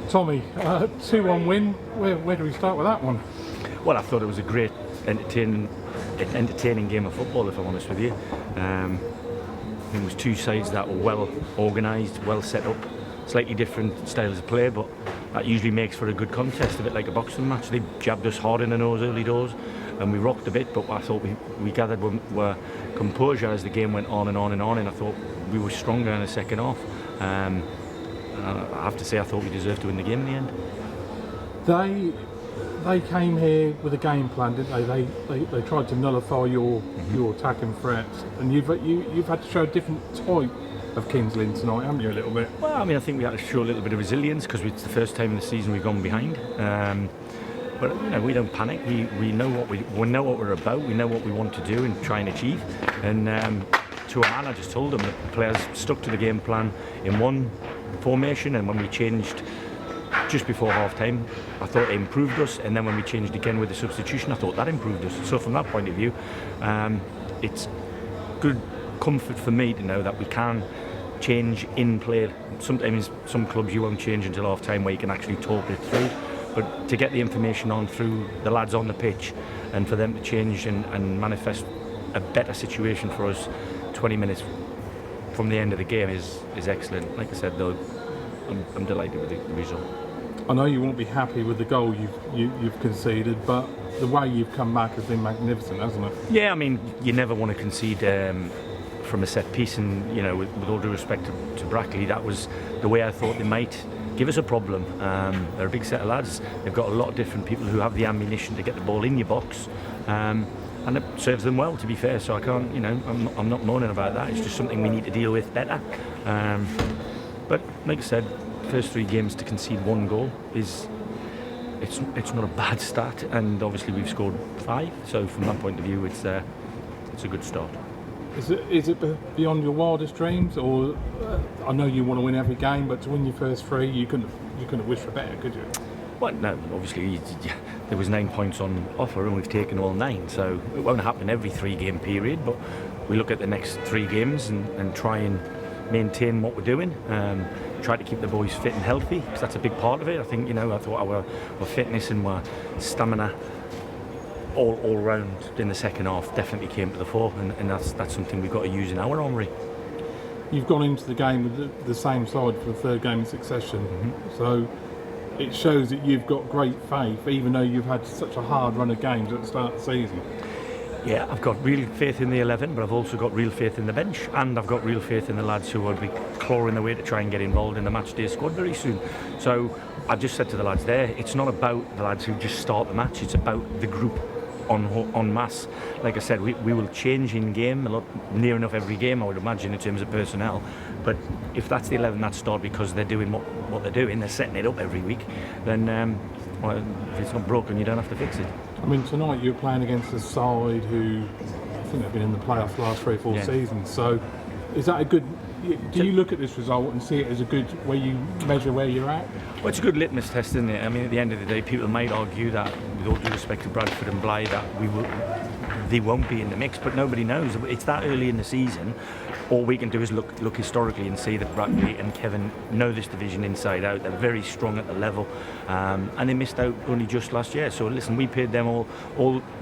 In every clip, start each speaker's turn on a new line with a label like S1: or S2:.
S1: Tommy, 2-1 win. Where do we start with that one?
S2: Well, I thought it was a great, entertaining game of football, if I'm honest with you. I think it was two sides that were well organised, well set up, slightly different styles of play, but that usually makes for a good contest, a bit like a boxing match. They jabbed us hard in the nose early doors, and we rocked a bit, but I thought we gathered were composure as the game went on and on and on, and I thought we were stronger in the second half. I have to say, I thought we deserved to win the game in the end.
S1: They came here with a game plan, didn't they? They tried to nullify your attacking threats, and you've had to show a different type of Kings Lynn tonight, haven't you? A little bit.
S2: Well, I mean, I think we had to show a little bit of resilience because it's the first time in the season we've gone behind. But you know, we don't panic. We know what we know what we're about. We know what we want to do and try and achieve. And to a man, I just told them that the players stuck to the game plan in one formation, and when we changed just before half time, I thought it improved us, and then when we changed again with the substitution, I thought that improved us. So from that point of view, it's good comfort for me to know that we can change in play. Sometimes some clubs you won't change until half time, where you can actually talk it through, but to get the information on through the lads on the pitch and for them to change and manifest a better situation for us 20 minutes from the end of the game is excellent. Like I said, though, I'm delighted with the result.
S1: I know you won't be happy with the goal you've conceded, but the way you've come back has been magnificent, hasn't it?
S2: Yeah, I mean, you never want to concede from a set piece, and you know, with all due respect to Brackley, that was the way I thought they might give us a problem. They're a big set of lads. They've got a lot of different people who have the ammunition to get the ball in your box, and it serves them well, to be fair. So I can't, you know, I'm not moaning about that. It's just something we need to deal with better. But like I said, first 3 games to concede 1 goal it's not a bad start, and obviously we've scored 5. So from that point of view, it's a good start.
S1: Is it beyond your wildest dreams, or I know you want to win every game, but to win your first 3, you couldn't wish for better, could you?
S2: Well, no, obviously there was 9 points on offer, and we've taken all 9. So it won't happen every 3-game period, but we look at the next 3 games and try and maintain what we're doing. Try to keep the boys fit and healthy, because that's a big part of it. I think, you know, I thought our fitness and our stamina all round in the second half definitely came to the fore, and that's something we've got to use in our armoury.
S1: You've gone into the game with the same side for the 3rd game in succession, so it shows that you've got great faith, even though you've had such a hard run of games at the start of the season.
S2: Yeah, I've got real faith in the 11, but I've also got real faith in the bench, and I've got real faith in the lads who will be clawing their way to try and get involved in the match day squad very soon. So I've just said to the lads there, it's not about the lads who just start the match, it's about the group en masse. Like I said, we will change in game a lot, near enough every game, I would imagine, in terms of personnel. But if that's the 11 that start because they're doing what they're doing, they're setting it up every week, then well, if it's not broken, you don't have to fix it.
S1: I mean, tonight you're playing against a side who I think they've been in the playoffs the last 3 or 4 seasons. So is that a good? Do you look at this result and see it as a good way you measure where you're at?
S2: Well, it's a good litmus test, isn't it? I mean, at the end of the day, people might argue that, with all due respect to Bradford and Blythe, that they won't be in the mix, but nobody knows. It's that early in the season. All we can do is look historically and see that Brackley and Kevin know this division inside out. They're very strong at the level, and they missed out only just last year. So listen, we paid them all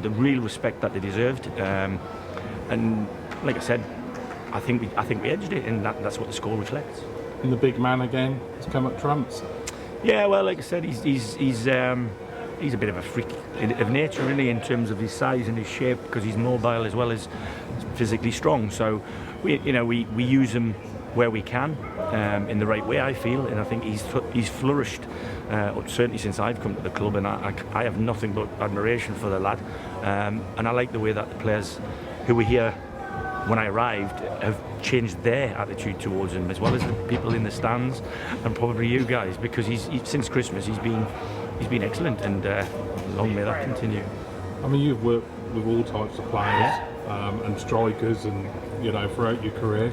S2: the real respect that they deserved, and like I said, I think we edged it, and that's what the score reflects.
S1: And the big man again has come up trumps.
S2: Yeah, well, like I said, he's a bit of a freak of nature, really, in terms of his size and his shape, because he's mobile as well as physically strong. So we use him where we can, in the right way, I feel, and I think he's flourished certainly since I've come to the club, and I have nothing but admiration for the lad, and I like the way that the players who were here when I arrived have changed their attitude towards him, as well as the people in the stands and probably you guys, because he's since Christmas he's been excellent, and long may that continue.
S1: I mean, you've worked with all types of players, and strikers, and you know, throughout your career.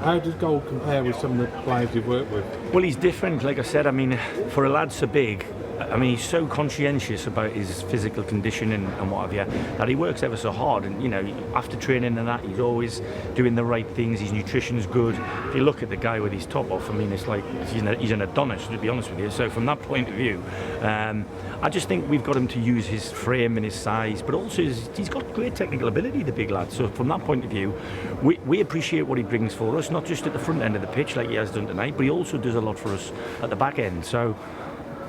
S1: How does Gold compare with some of the players you've worked with?
S2: Well, he's different, like I said. I mean, for a lad so big, I mean, he's so conscientious about his physical condition and what have you, that he works ever so hard. And, you know, after training and that, he's always doing the right things. His nutrition's good. If you look at the guy with his top off, I mean, it's like he's an Adonis, to be honest with you. So from that point of view, I just think we've got him to use his frame and his size, but also he's got great technical ability, the big lad. So from that point of view, we appreciate what he brings for us, not just at the front end of the pitch like he has done tonight, but he also does a lot for us at the back end. So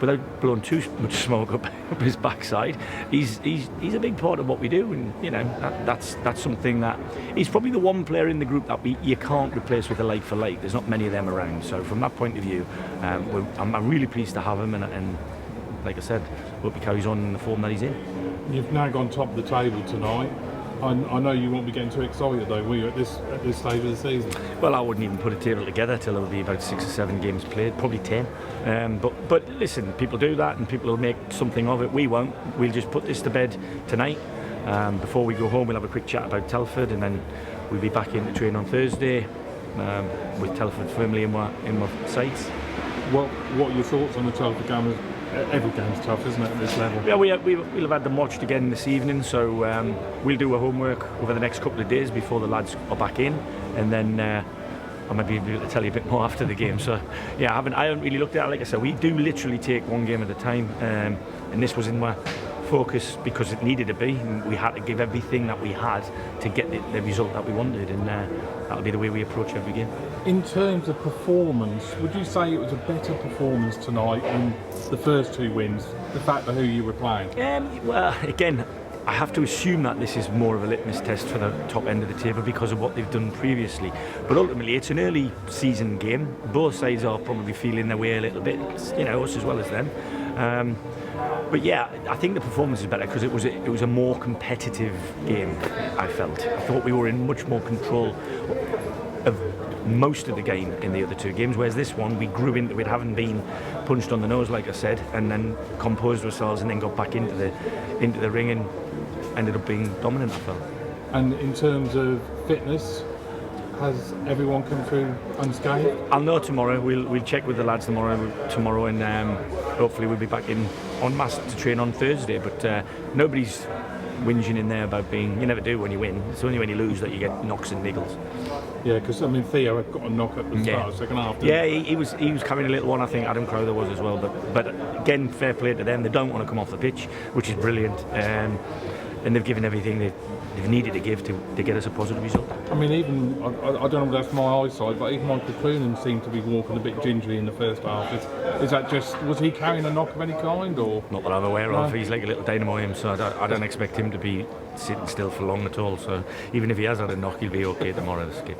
S2: without blowing too much smoke up his backside, he's a big part of what we do, and you know that's something that he's probably the one player in the group that you can't replace with a like for like. There's not many of them around, so from that point of view, I'm really pleased to have him, and like I said, hope he carries on in the form that he's in.
S1: You've now gone top of the table tonight. I know you won't be getting too excited though, will you, at this stage of the season?
S2: Well, I wouldn't even put a table together till there'll be about 6 or 7 games played, probably 10. But listen, people do that and people will make something of it. We won't. We'll just put this to bed tonight. Before we go home, we'll have a quick chat about Telford, and then we'll be back in to train on Thursday with Telford firmly in my sights.
S1: What are your thoughts on the Telford game? Every game's tough, isn't it, at this level?
S2: Yeah, we'll have had them watched again this evening, so we'll do our homework over the next couple of days before the lads are back in, and then I might be able to tell you a bit more after the game. So yeah, I haven't really looked at it. Like I said, we do literally take one game at a time, and this was in my focus because it needed to be, and we had to give everything that we had to get the result that we wanted, and that'll be the way we approach every game.
S1: In terms of performance, would you say it was a better performance tonight than the first 2 wins, the fact of who you were playing?
S2: Well, again, I have to assume that this is more of a litmus test for the top end of the table because of what they've done previously. But ultimately, it's an early season game. Both sides are probably feeling their way a little bit, you know, us as well as them. But yeah, I think the performance is better because it was a more competitive game, I felt. I thought we were in much more control of most of the game in the other 2 games, whereas this one we grew into it, having been punched on the nose, like I said, and then composed ourselves and then got back into the ring and ended up being dominant, I felt.
S1: And in terms of fitness, has everyone come through unscathed?
S2: I'll know tomorrow. We'll check with the lads tomorrow, and hopefully we'll be back in en masse to train on Thursday. But nobody's whinging in there about being. You never do when you win. It's only when you lose that you get knocks and niggles.
S1: Yeah, because I mean Theo had got a knock at the start of the second half.
S2: Yeah, he was carrying a little one. I think Adam Crowther was as well. But again, fair play to them. They don't want to come off the pitch, which is brilliant. And they've given everything they've needed to give to get us a positive result. I
S1: mean, even I don't know if that's my eyesight, but even Michael Croonan seemed to be walking a bit gingerly in the first half. Is that just, was he carrying a knock of any kind, or?
S2: Not that I'm aware of. He's like a little dynamo him, so I don't expect him to be sitting still for long at all. So even if he has had a knock, he'll be okay tomorrow. Skip.